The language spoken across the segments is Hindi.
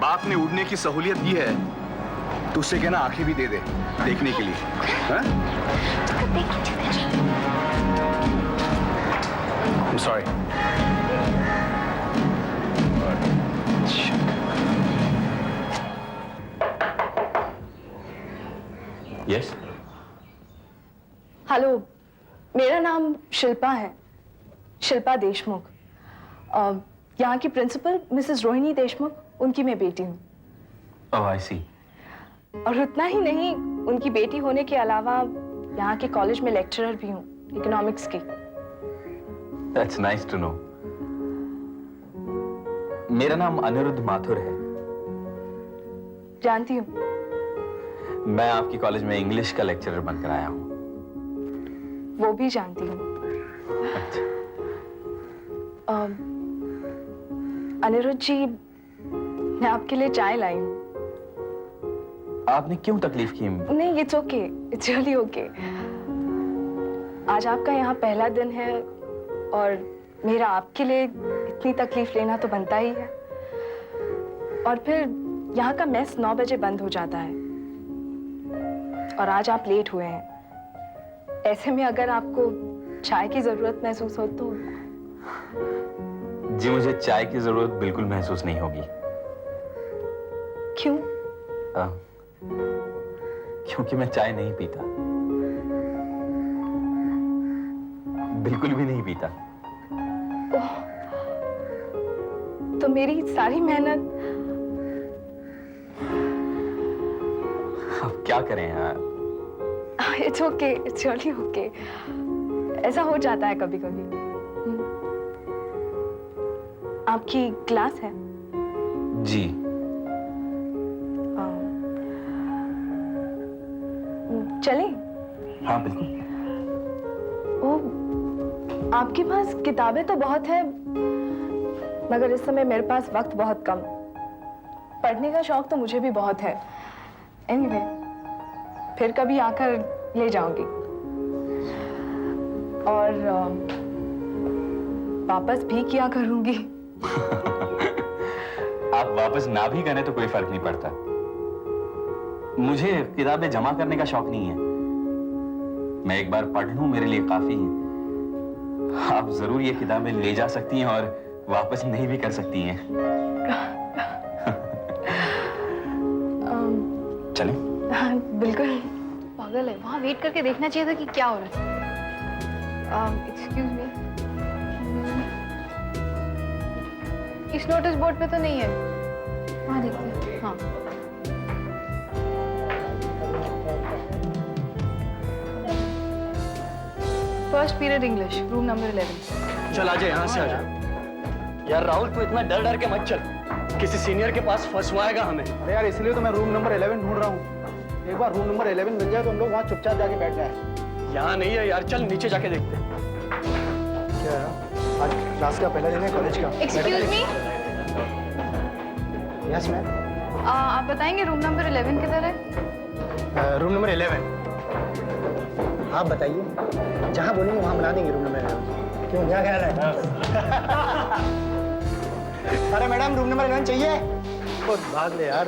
आपने उड़ने की सहूलियत दी है तो उससे कहना आंखें भी दे दे देखने के लिए। हाँ? I'm sorry. Yes? हेलो, मेरा नाम शिल्पा है, शिल्पा देशमुख। यहाँ की प्रिंसिपल मिसेस रोहिणी देशमुख, उनकी मैं बेटी हूँ। Oh, I see. और उतना ही नहीं, उनकी बेटी होने के अलावा यहाँ के कॉलेज में लेक्चरर भी हूँ, इकोनॉमिक्स की। That's nice to know. मेरा नाम अनिरुद्ध माथुर है। जानती हूँ। मैं आपकी कॉलेज में इंग्लिश का लेक्चरर बनकर आया हूँ। वो भी जानती हूँ। अच्छा। अनिरुद्ध जी, मैं आपके लिए चाय लाई हूँ। आपने क्यों तकलीफ की? नहीं, it's okay, it's really okay. आज आपका यहाँ पहला दिन है और मेरा आपके लिए इतनी तकलीफ लेना तो बनता ही है। और फिर यहाँ का मेस 9 बजे बंद हो जाता है और आज आप लेट हुए हैं। ऐसे में अगर आपको चाय की जरूरत महसूस हो तो। जी, मुझे चाय की जरूरत बिल्कुल महसूस नहीं होगी। क्यों? क्योंकि मैं चाय नहीं पीता, बिल्कुल भी नहीं पीता। ओह, तो मेरी सारी मेहनत। अब क्या करें यार? It's okay, it's really okay. ऐसा हो जाता है कभी कभी। आपकी क्लास है? जी। चलें? हाँ बिल्कुल। ओह, आपके पास किताबें तो बहुत है, मगर इस समय मेरे पास वक्त बहुत कम। पढ़ने का शौक तो मुझे भी बहुत है। एनीवे, फिर कभी आकर ले जाऊंगी। और वापस भी किया करूंगी। आप वापस ना भी करें तो कोई फर्क नहीं पड़ता। मुझे किताबें जमा करने का शौक नहीं है। मैं एक बार पढ़ लूं मेरे लिए काफी है। आप जरूर ये किताबें ले जा सकती हैं और वापस नहीं भी कर सकती हैं। चलें? हाँ, बिल्कुल। पागल है, वहाँ वेट करके देखना चाहिए था कि क्या हो रहा है। एक्सक्यूज मी, इस नोटिस बोर्ड पे तो नहीं है। वहाँ देखते हैं। हाँ, first period English, room number 11। चल आजा, यहाँ से आजा। यार राहुल, तू इतना डर डर के मत चल, किसी सीनियर के पास फंसवाएगा हमें। अरे यार, इसलिए तो मैं रूम नंबर 11 ढूंढ रहा हूँ। एक बार रूम नंबर 11 मिल जाए तो हम लोग वहाँ चुपचाप जाके बैठ जाए। यहाँ नहीं है यार, चल नीचे जाके देखते हैं। क्या है? आज क्लास का पहला दिन है कॉलेज का। Excuse me, yes ma'am. आप बताएंगे रूम नंबर 11 किधर है? Room number 11। आप बताइए, जहाँ बोलेंगे वहाँ बना देंगे रूम नंबर 11। क्यों, क्या ख्याल है? अरे मैडम, रूम नंबर 11 चाहिए? खुद भाग ले यार।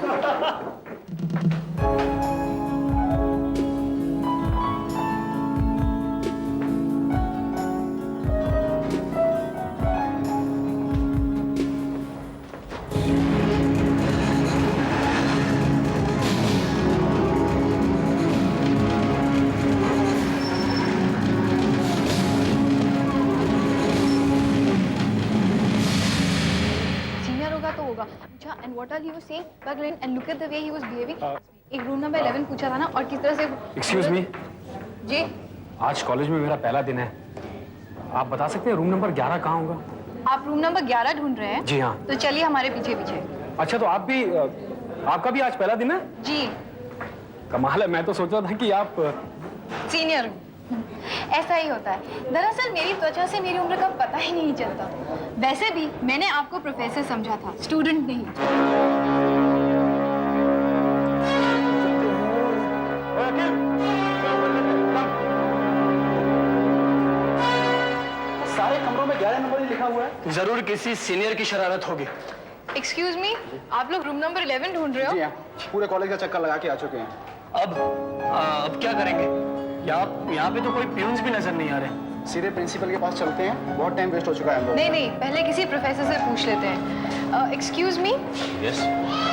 and what all he was saying, and look at the way he was behaving. एक रूम नंबर 11 पूछा था ना, और किस तरह से। एक्सक्यूज मी जी, आज कॉलेज में मेरा पहला दिन है, आप बता सकते हैं रूम नंबर 11 कहाँ होगा? आप रूम नंबर 11 ढूंढ रहे हैं? जी हाँ। तो चलिए हमारे पीछे पीछे। अच्छा, तो आप भी, आपका भी आज पहला दिन है? जी। कमाल है, मैं तो सोच रहा था कि आप सीनियर हूँ। ऐसा ही होता है। दरअसल मेरी त्वचा से मेरी उम्र का पता ही नहीं चलता। वैसे भी मैंने आपको प्रोफेसर समझा था, स्टूडेंट नहीं। सारे कमरों में 11 नंबर ही लिखा हुआ है। जरूर किसी सीनियर की शरारत होगी। एक्सक्यूज मी, आप लोग रूम नंबर 11 ढूंढ रहे हो? जी हाँ, पूरे कॉलेज का चक्कर लगा के आ चुके हैं। अब क्या करेंगे? यहाँ पे तो कोई प्यून्स भी नजर नहीं आ रहे। सीधे प्रिंसिपल के पास चलते हैं, बहुत टाइम वेस्ट हो चुका है हम लोग। नहीं नहीं, पहले किसी प्रोफेसर से पूछ लेते हैं। एक्सक्यूज मी, यस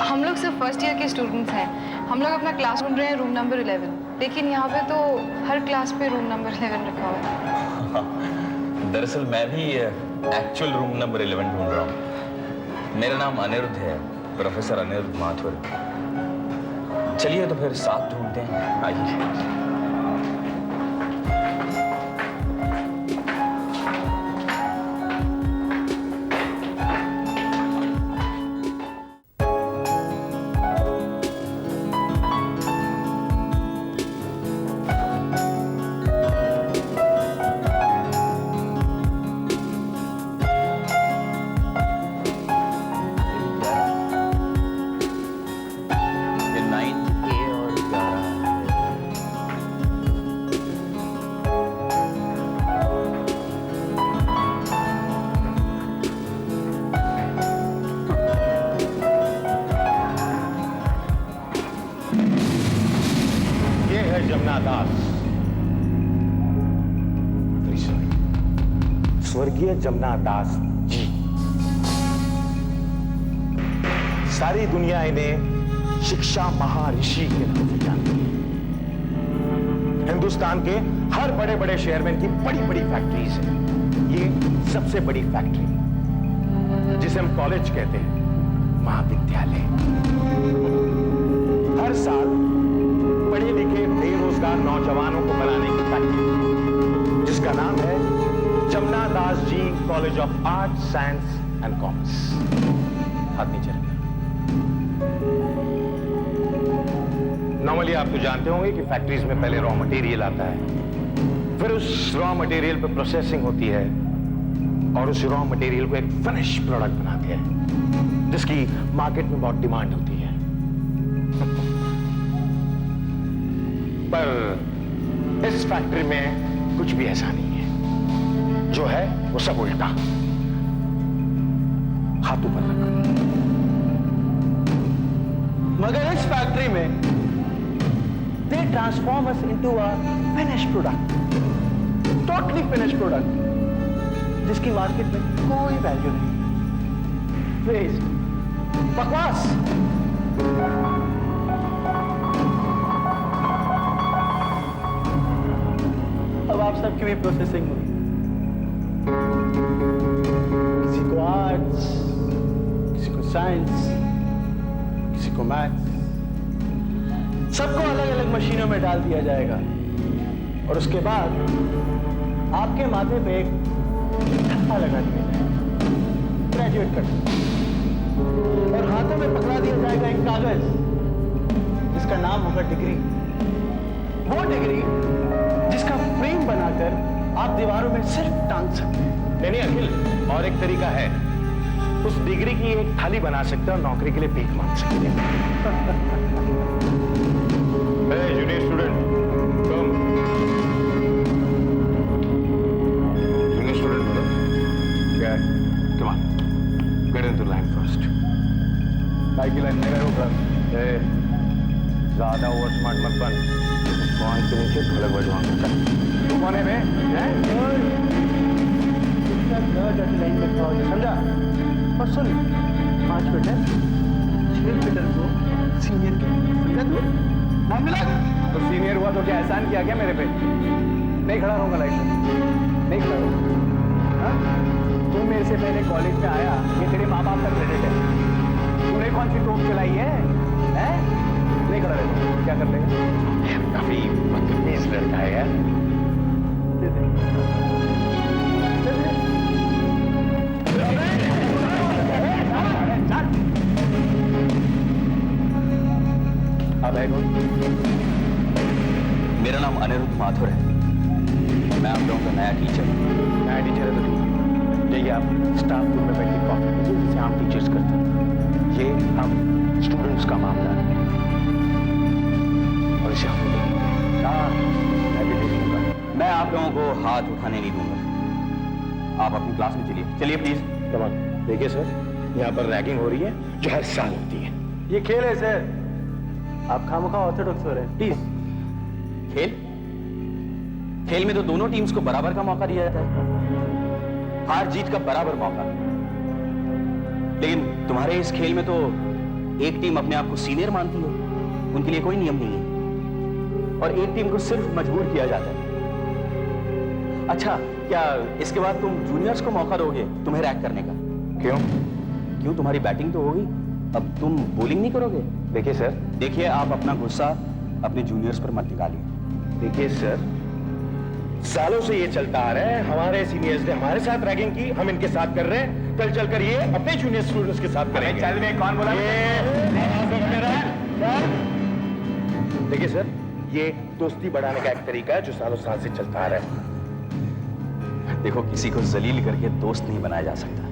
हम लोग सिर्फ फर्स्ट ईयर के स्टूडेंट्स हैं। हम लोग अपना क्लास ढूंढ रहे हैं रूम नंबर 11, लेकिन यहाँ पे तो हर क्लास पे रूम नंबर 11 रखा हुआ है। दरअसल मैं भी एक्चुअल रूम नंबर 11 ढूंढ रहा हूँ। मेरा नाम अनिरुद्ध है, प्रोफेसर अनिरुद्ध माथुर। चलिए तो फिर साथ ढूंढते हैं, आइए। ये 9A और 11 है। ये है जमुना दास, स्वर्गीय जमुना दास जी। सारी दुनिया इन्हें शिक्षा महर्षि के नाम से जानती है। हिंदुस्तान के हर बड़े बड़े शहर में इनकी बड़ी बड़ी फैक्ट्रीज हैं। ये सबसे बड़ी फैक्ट्री, जिसे हम कॉलेज कहते हैं, महाविद्यालय, हर साल पढ़े लिखे बेरोजगार नौजवानों को बनाने की फैक्ट्री, जिसका नाम है Jamuna Das ji college of art science and commerce. हाथ नीचे रखना। नॉर्मली आप तो जानते होंगे कि फैक्ट्रीज में पहले रॉ मटेरियल आता है, फिर उस रॉ मटेरियल पे प्रोसेसिंग होती है और उस रॉ मटेरियल को एक फिनिश प्रोडक्ट बनाते हैं, जिसकी मार्केट में बहुत डिमांड होती है। पर इस फैक्ट्री में कुछ भी ऐसा नहीं है। जो है वो सब उल्टा। हाथ ऊपर रखो। मगर इस फैक्ट्री में they transform us into a finished product, totally finished product, जिसकी मार्केट में कोई वैल्यू नहीं। वेस्ट, बकवास। अब आप सबकी भी प्रोसेसिंग होगी, किसी को आर्ट्स, किसी को साइंस, किसी को मैथ्स, सबको अलग अलग मशीनों में डाल दिया जाएगा और उसके बाद आपके माथे पे एक ठप्पा लगा दिया जाएगा, ग्रेजुएट कर, और हाथों में पकड़ा दिया जाएगा एक कागज जिसका नाम होगा डिग्री। वो डिग्री जिसका फ्रेम बनाकर आप दीवारों में सिर्फ टांग सकते हैं। नहीं अखिल, और एक तरीका है, उस डिग्री की एक थाली बना सकते हैं और नौकरी के लिए भीख मांग सकते हैं। Hey, junior student, come. Junior student, क्या? Come on, get into line first. Bike की लाइन में रहो बस। Hey, ज़्यादा ओवर स्मार्ट मत बन। कौन के नीचे ढोलक बजवाऊंगा? चल। तू कौन है बे? हैं? लाइन में खड़ा हो जा, समझा? और सुन, 5 मीटर, 6 मीटर को सीनियर के, समझा तू? नाम मिला? तो सीनियर हुआ तो क्या एहसान किया क्या मेरे पे? नहीं खड़ा रहूंगा लाइन में, नहीं खड़ा रहूंगा। तू मेरे से पहले कॉलेज में आया, ये तेरे माँ बाप का क्रेडिट है। तूने कौन सी टोप चलाई है? नहीं खड़ा रहूंगा, क्या कर लेगा? काफी बदतमीज लड़का है यार। दे दे। मेरा नाम अनिरुद्ध माथुर है। मैं आप लोगों का नया टीचर हूँ। नया टीचर है तो ठीक है। जाइए आप स्टाफ रूम में बैठ के कॉफी पीजिए, जैसे हम टीचर्स करते हैं। ये हम स्टूडेंट्स का मामला है और इसे हम देखेंगे। हाँ, मैं भी देखूंगा। मैं आप लोगों को हाथ उठाने नहीं दूंगा। आप अपनी क्लास में चलिए, चलिए प्लीज। कम ऑन, देखिए सर, यहाँ पर रैगिंग हो रही है जो हर साल होती है। ये खेल है सर, आप खामखा ऑर्थोडॉक्स हो रहे हैं। प्लीज। खेल खेल में तो दोनों टीम्स को बराबर का मौका दिया जाता है, हार जीत का बराबर मौका। लेकिन तुम्हारे इस खेल में तो एक टीम अपने आप को सीनियर मानती है, उनके लिए कोई नियम नहीं है, और एक टीम को सिर्फ मजबूर किया जाता है। अच्छा, क्या इसके बाद तुम जूनियर्स को मौका दोगे तुम्हें रैक करने का? क्यों? क्यों, तुम्हारी बैटिंग तो होगी, अब तुम बॉलिंग नहीं करोगे? देखिए सर, देखिए, आप अपना गुस्सा अपने जूनियर्स पर मत निकालिए। देखिए सर, सालों से ये चलता आ रहा है, हमारे सीनियर्स ने हमारे साथ रैगिंग की, हम इनके साथ कर रहे हैं, कल चलकर ये अपने जूनियर स्टूडेंट्स के साथ करेंगे। चल में कौन बोला? देखिए सर, ये दोस्ती बढ़ाने का एक तरीका है जो सालों साल से चलता आ रहा है। देखो, किसी को जलील करके दोस्त नहीं बनाया जा सकता।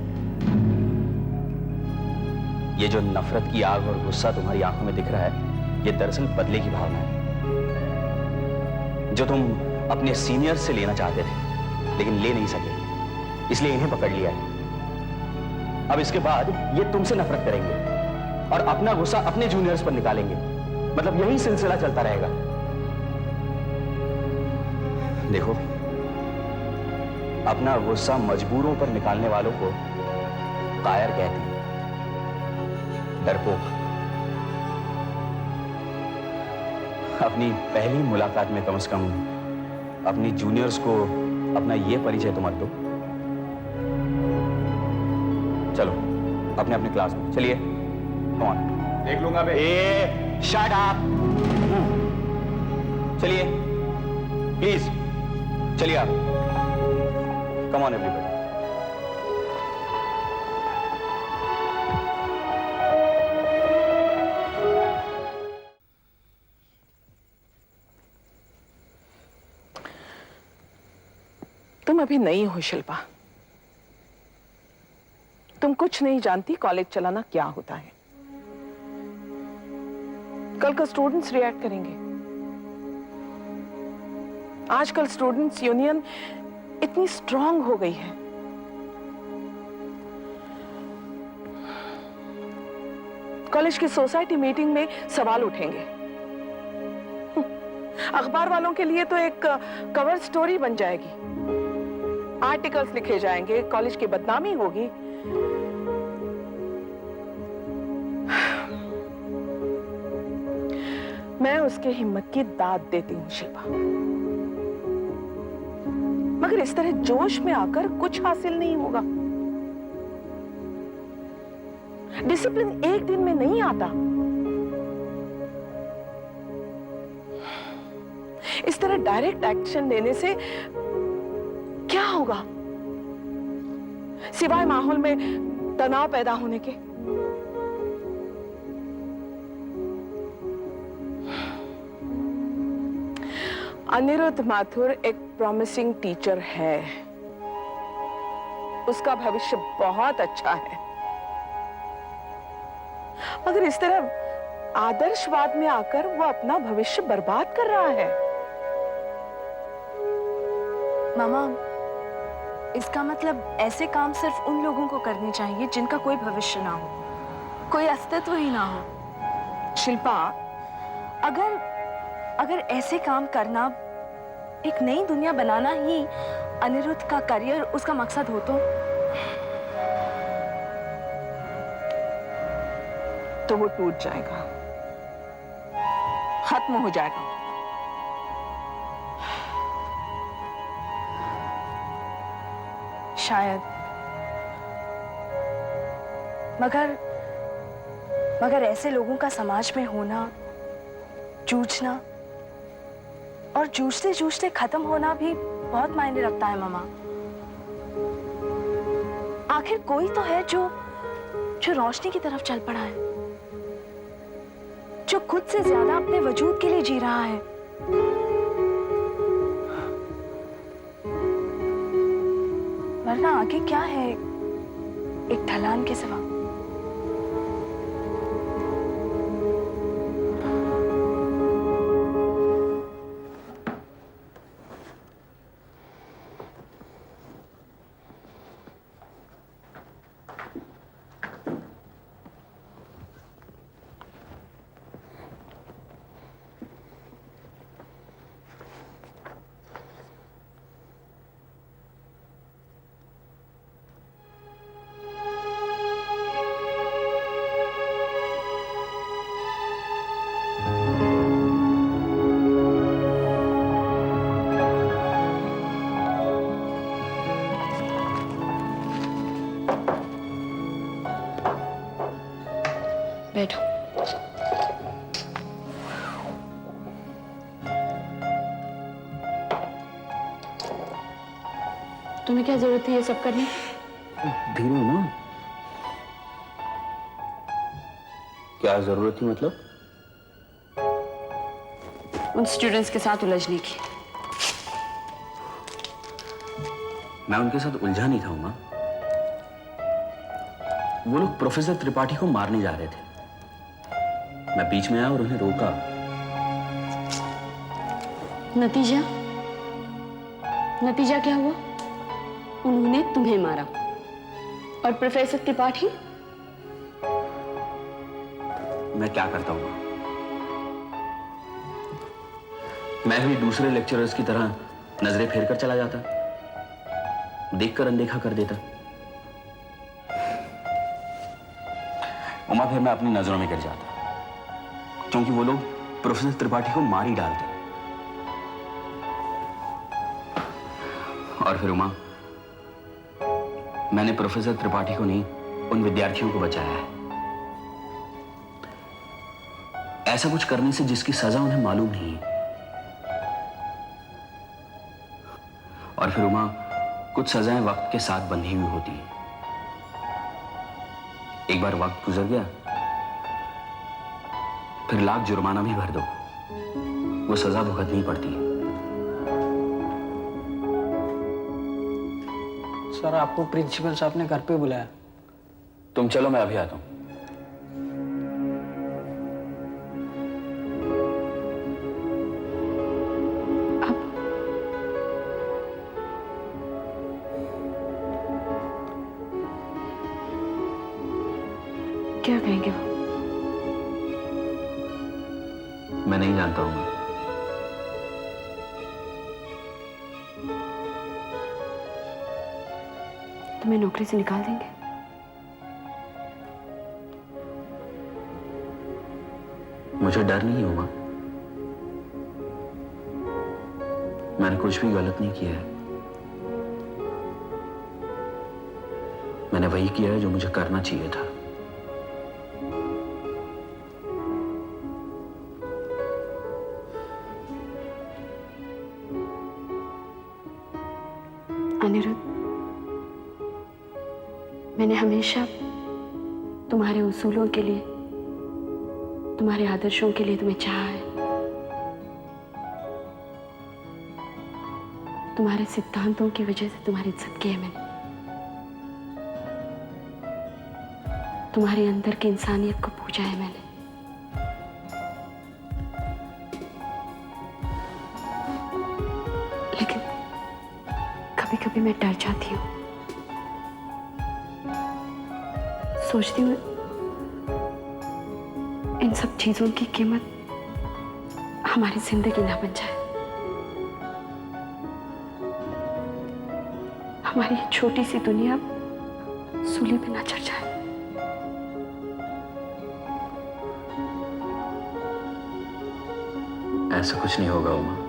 ये जो नफरत की आग और गुस्सा तुम्हारी आंखों में दिख रहा है, ये दरअसल बदले की भावना है जो तुम अपने सीनियर से लेना चाहते थे लेकिन ले नहीं सके, इसलिए इन्हें पकड़ लिया है। अब इसके बाद ये तुमसे नफरत करेंगे और अपना गुस्सा अपने जूनियर्स पर निकालेंगे, मतलब यही सिलसिला चलता रहेगा। देखो, अपना गुस्सा मजबूरों पर निकालने वालों को कायर कहते हैं, डरपोक। अपनी पहली मुलाकात में कम से कम अपनी जूनियर्स को अपना ये परिचय तो मत दो। चलो अपने अपने क्लास में चलिए। Come on. देख लूंगा बे। Shut up. चलिए प्लीज, चलिए आप। Come on everybody. तुम अभी नई हो शिल्पा, तुम कुछ नहीं जानती कॉलेज चलाना क्या होता है। कल का स्टूडेंट्स रिएक्ट करेंगे। आजकल स्टूडेंट्स यूनियन इतनी स्ट्रांग हो गई है, कॉलेज की सोसाइटी मीटिंग में सवाल उठेंगे। अखबार वालों के लिए तो एक कवर स्टोरी बन जाएगी, आर्टिकल्स लिखे जाएंगे, कॉलेज की बदनामी होगी। मैं उसके हिम्मत की दाद देती हूं शिल्पा, मगर इस तरह जोश में आकर कुछ हासिल नहीं होगा। डिसिप्लिन एक दिन में नहीं आता। इस तरह डायरेक्ट एक्शन लेने से क्या होगा सिवाय माहौल में तनाव पैदा होने के। अनिरुद्ध माथुर एक प्रॉमिसिंग टीचर है, उसका भविष्य बहुत अच्छा है, मगर इस तरह आदर्शवाद में आकर वो अपना भविष्य बर्बाद कर रहा है। मामा, इसका मतलब ऐसे काम सिर्फ उन लोगों को करने चाहिए जिनका कोई भविष्य ना हो, कोई अस्तित्व ही ना हो। शिल्पा, अगर ऐसे काम करना, एक नई दुनिया बनाना ही अनिरुद्ध का करियर, उसका मकसद हो तो वो टूट जाएगा, खत्म हो जाएगा। शायद, मगर ऐसे लोगों का समाज में होना, जूझना और जूझते जूझते खत्म होना भी बहुत मायने रखता है मामा। आखिर कोई तो है जो रोशनी की तरफ चल पड़ा है, जो खुद से ज्यादा अपने वजूद के लिए जी रहा है। वरना आगे क्या है एक ढलान के सिवा। बैठो। तुम्हें क्या जरूरत थी ये सब करने की? धीरे ना। क्या जरूरत थी मतलब? उन स्टूडेंट्स के साथ उलझने की। मैं उनके साथ उलझा नहीं था उमा। वो लोग प्रोफेसर त्रिपाठी को मारने जा रहे थे। मैं बीच में आया और उन्हें रोका। नतीजा? नतीजा क्या हुआ? उन्होंने तुम्हें मारा और प्रोफेसर त्रिपाठी? मैं क्या करता हूं? मैं भी दूसरे लेक्चरर्स की तरह नजरें फेर कर चला जाता, देखकर अनदेखा कर देता। उमा, फिर मैं अपनी नजरों में गिर जाता, क्योंकि वो लोग प्रोफेसर त्रिपाठी को मार ही डालते। और फिर उमा, मैंने प्रोफेसर त्रिपाठी को नहीं, उन विद्यार्थियों को बचाया है, ऐसा कुछ करने से जिसकी सजा उन्हें मालूम नहीं है। और फिर उमा, कुछ सजाएं वक्त के साथ बंधी हुई होती हैं। एक बार वक्त गुजर गया, फिर लाख जुर्माना भी भर दो, वो सजा भुगतनी पड़ती है। सर, आपको प्रिंसिपल साहब ने घर पे बुलाया। तुम चलो, मैं अभी आता हूं। क्या कहेंगे वो? मैं नहीं जानता हूं। तुम्हें नौकरी से निकाल देंगे? मुझे डर नहीं होगा। मैंने कुछ भी गलत नहीं किया है। मैंने वही किया है जो मुझे करना चाहिए था। अनिरुद्ध, मैंने हमेशा तुम्हारे उसूलों के लिए, तुम्हारे आदर्शों के लिए तुम्हें चाहा है। तुम्हारे सिद्धांतों की वजह से तुम्हारी इज्जत की है मैंने। तुम्हारे अंदर की इंसानियत को पूजा है मैंने। लेकिन कभी कभी मैं डर जाती हूँ, सोचती हूँ इन सब चीजों की कीमत हमारी जिंदगी ना बन जाए, हमारी छोटी सी दुनिया सूली पे ना चढ़ जाए। ऐसा कुछ नहीं होगा उमा।